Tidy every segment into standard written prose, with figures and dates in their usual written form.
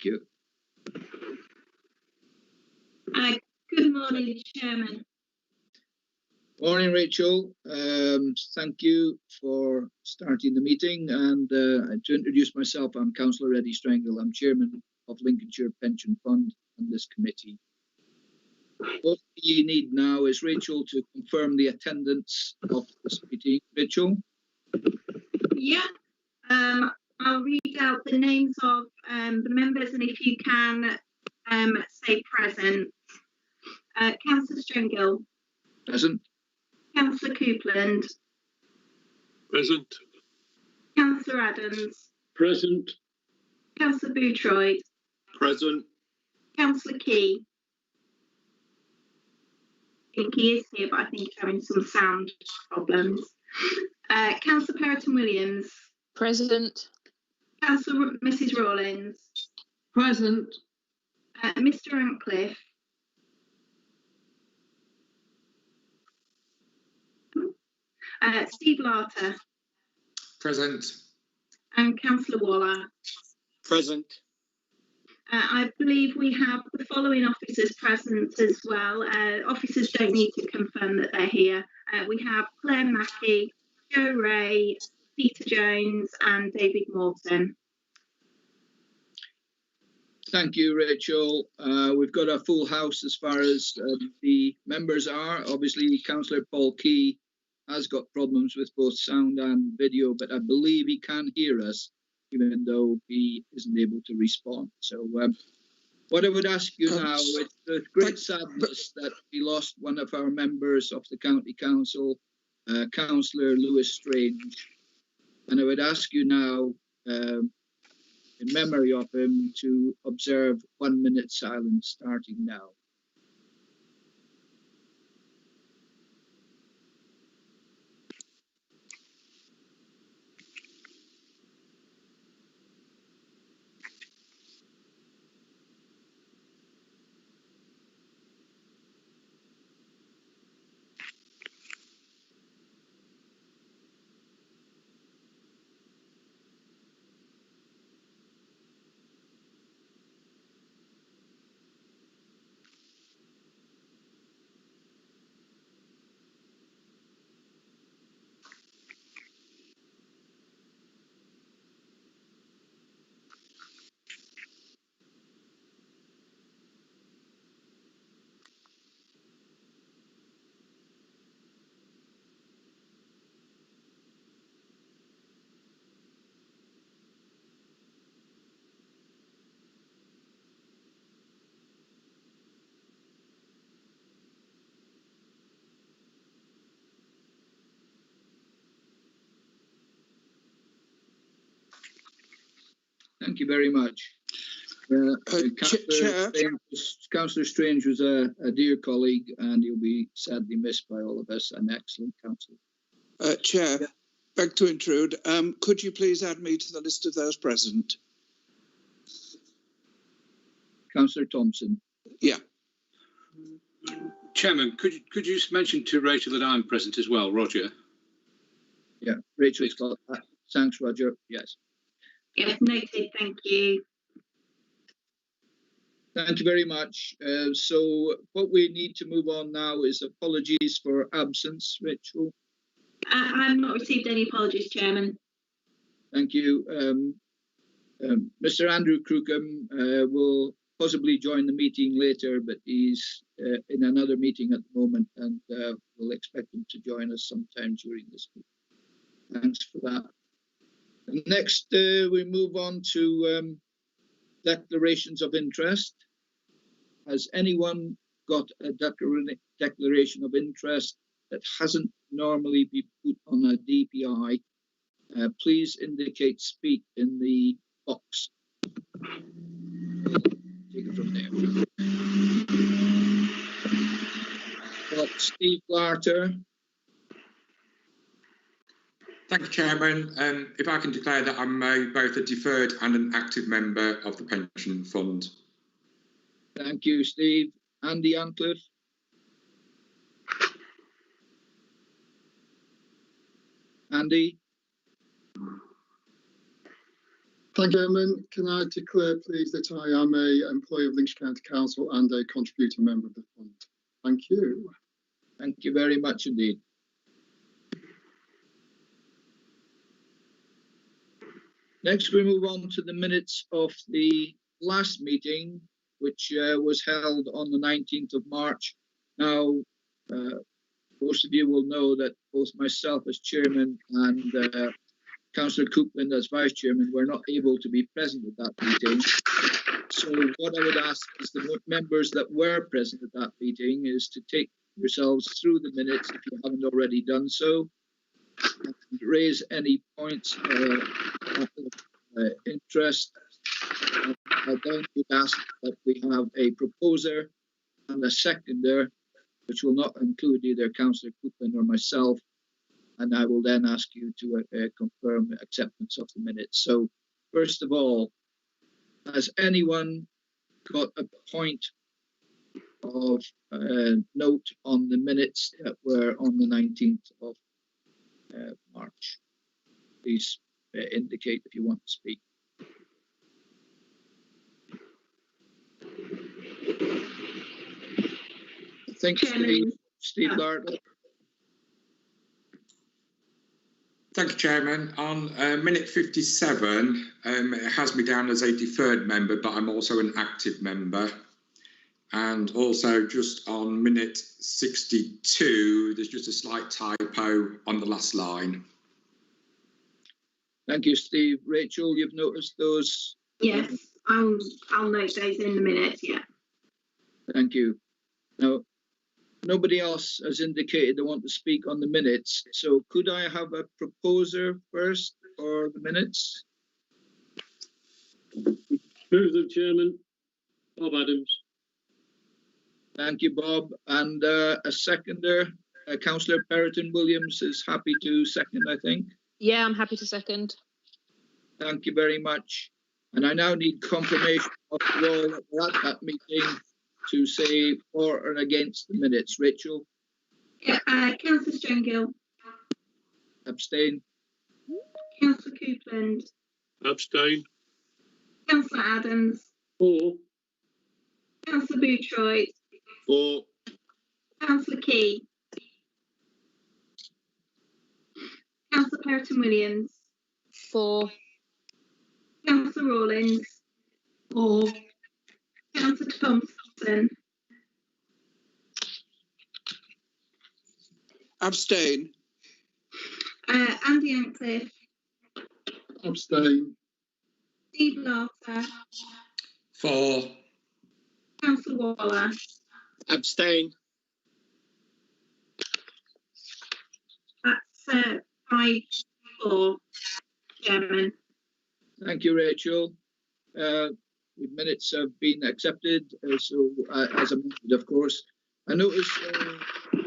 Thank you. Good morning, Chairman. Morning, Rachel. Thank you for starting the meeting. And to introduce myself, I'm Councillor Eddie Strangle. I'm Chairman of Lincolnshire Pension Fund and this committee. What you need now is Rachel to confirm the attendance of this meeting. Rachel? Yeah, I'll read out the names of the members, and if you can say present. Councillor Stringill. Present. Councillor Coupland. Present. Councillor Adams. Present. Councillor Bootroyd. Present. Councillor Key. I think he is here, but I think he's having some sound problems. Councillor Perrotton-Williams. Present. Councillor Mrs. Rawlins. Present. Mr. Antcliffe. Steve Larter. Present. And Councillor Waller. Present. I believe we have the following officers present as well. Officers don't need to confirm that they're here. We have Claire Mackey, Joe Ray, Peter Jones and David Morton. Thank you, Rachel. We've got a full house as far as the members are. Obviously, Councillor Paul Key has got problems with both sound and video, but I believe he can hear us, even though he isn't able to respond. So what I would ask you now, it's with great sadness that we lost one of our members of the County Council, Councillor Lewis Strange. And I would ask you now, in memory of him, to observe 1 minute silence starting now. Thank you very much. Councillor Strange was a dear colleague and he'll be sadly missed by all of us. An excellent councillor. Chair, yeah. Beg to intrude. Could you please add me to the list of those present? Councillor Thompson. Yeah. Chairman, could you just mention to Rachel that I'm present as well, Roger? Yeah, Rachel's got that. Thanks, Roger. Yes. Yes, noted. Thank you. Thank you very much. So what we need to move on now is apologies for absence, Rachel. I've not received any apologies, Chairman. Thank you. Mr. Andrew Crookham will possibly join the meeting later, but he's in another meeting at the moment, and we'll expect him to join us sometime during this meeting. Thanks for that. Next, we move on to declarations of interest. Has anyone got a declaration of interest that hasn't normally been put on a DPI? Please indicate speak in the box. Take it from there. Got Steve Larter. Thank you, Chairman. If I can declare that I'm both a deferred and an active member of the pension fund. Thank you, Steve. Andy Antcliffe. Andy. Thank you, Chairman. Can I declare, please, that I am a employee of Lincolnshire County Council and a contributing member of the fund? Thank you. Thank you very much indeed. Next, we move on to the minutes of the last meeting, which was held on the 19th of March. Now, most of you will know that both myself as chairman and Councillor Coupland as vice chairman were not able to be present at that meeting. So what I would ask is the members that were present at that meeting is to take yourselves through the minutes if you haven't already done so, and raise any points of interest. I then would ask that we have a proposer and a seconder, which will not include either Councillor Coupland or myself, and I will then ask you to confirm acceptance of the minutes. So first of all, has anyone got a point of note on the minutes that were on the 19th of March? Please indicate if you want to speak. I think Steve Lartley. Thank you, Chairman. On minute 57, it has me down as a deferred member, but I'm also an active member. And also just on minute 62, there's just a slight typo on the last line. Thank you, Steve. Rachel, you've noticed those? Yes, I'll note those in the minutes, yeah. Thank you. Now, nobody else has indicated they want to speak on the minutes, so could I have a proposer first for the minutes? Move them, Chairman. Bob Adams. Thank you, Bob. And a seconder, Councillor Perrotton Williams is happy to second, I think. Yeah, I'm happy to second. Thank you very much. And I now need confirmation of the all that were at that meeting to say for or against the minutes. Rachel? Yeah, Councillor Strengill. Abstain. Councillor Coupland. Abstain. Councillor Adams. For. Councillor Boutroyd. For. Councillor Key. Councillor Perrotton Williams. For. Councillor Rawlins. For. Councillor Thompson. Abstain. Andy Ancliffe. Abstain. Steve Larter. For. Councillor Waller. Abstain. That's 5-4, Chairman. Thank you, Rachel. The minutes have been accepted, so as amended, of course. I noticed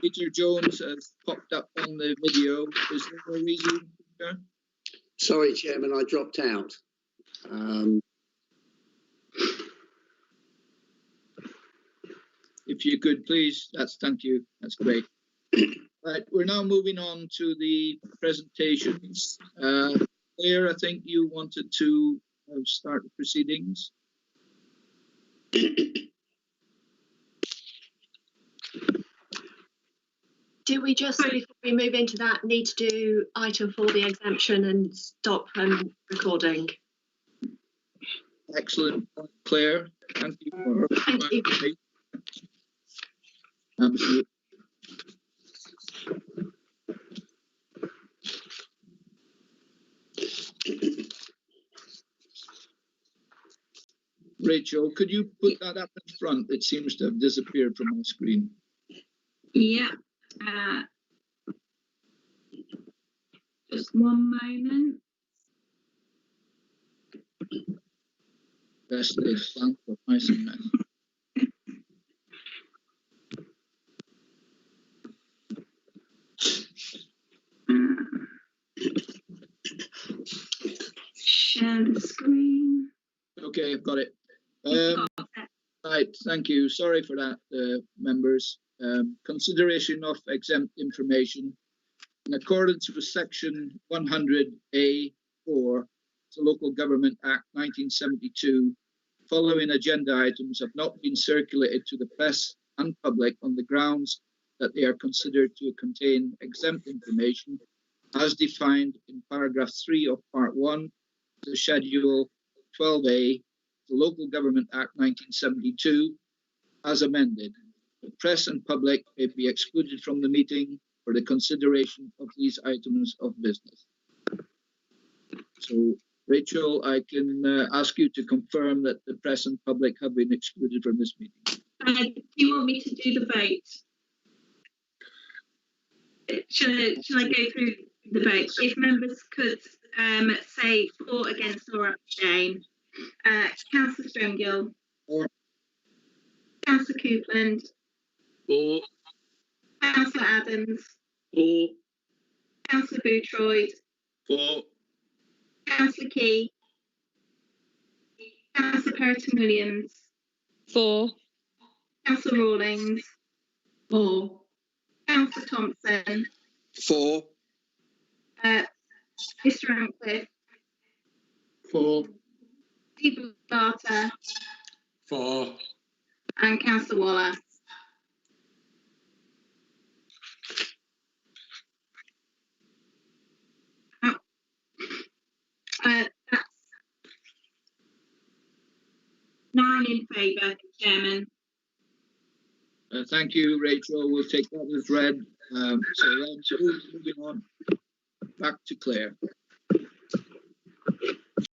Peter Jones has popped up on the video. Is there a reason, Peter? Sorry, Chairman, I dropped out. If you could, please. Thank you. That's great. Right, we're now moving on to the presentations. Claire, I think you wanted to start the proceedings. Do we just, before we move into that, need to do item 4, the exemption, and stop recording? Excellent, Claire. Thank you for Thank you. Absolutely. Rachel, could you put that up in front? It seems to have disappeared from my screen. Yeah. Just one moment. Best laid plan for mice and men. Share the screen. Okay, I've got it. Right, thank you. Sorry for that, members. Consideration of exempt information. In accordance with section 100A4, the Local Government Act 1972, following agenda items have not been circulated to the press and public on the grounds that they are considered to contain exempt information as defined in paragraph 3 of part 1 to schedule 12A, the Local Government Act 1972, as amended. The press and public may be excluded from the meeting for the consideration of these items of business. So, Rachel, I can ask you to confirm that the press and public have been excluded from this meeting. Do you want me to do the vote? Shall I go through the votes? If members could say for, against or abstain. Councillor Stromgill. For. Councillor Coupland. For. Councillor Adams. For. Councillor Bootroyd. For. Councillor Key. Councillor Perrotton-Williams. For. Councillor Rawlings. For. Councillor Thompson. For. Mr Ratcliffe. For. Steve Barter. For. And Councillor Waller. That's 9 in favour, Chairman. Thank you, Rachel. We'll take that as read. So then, moving on. Back to Claire.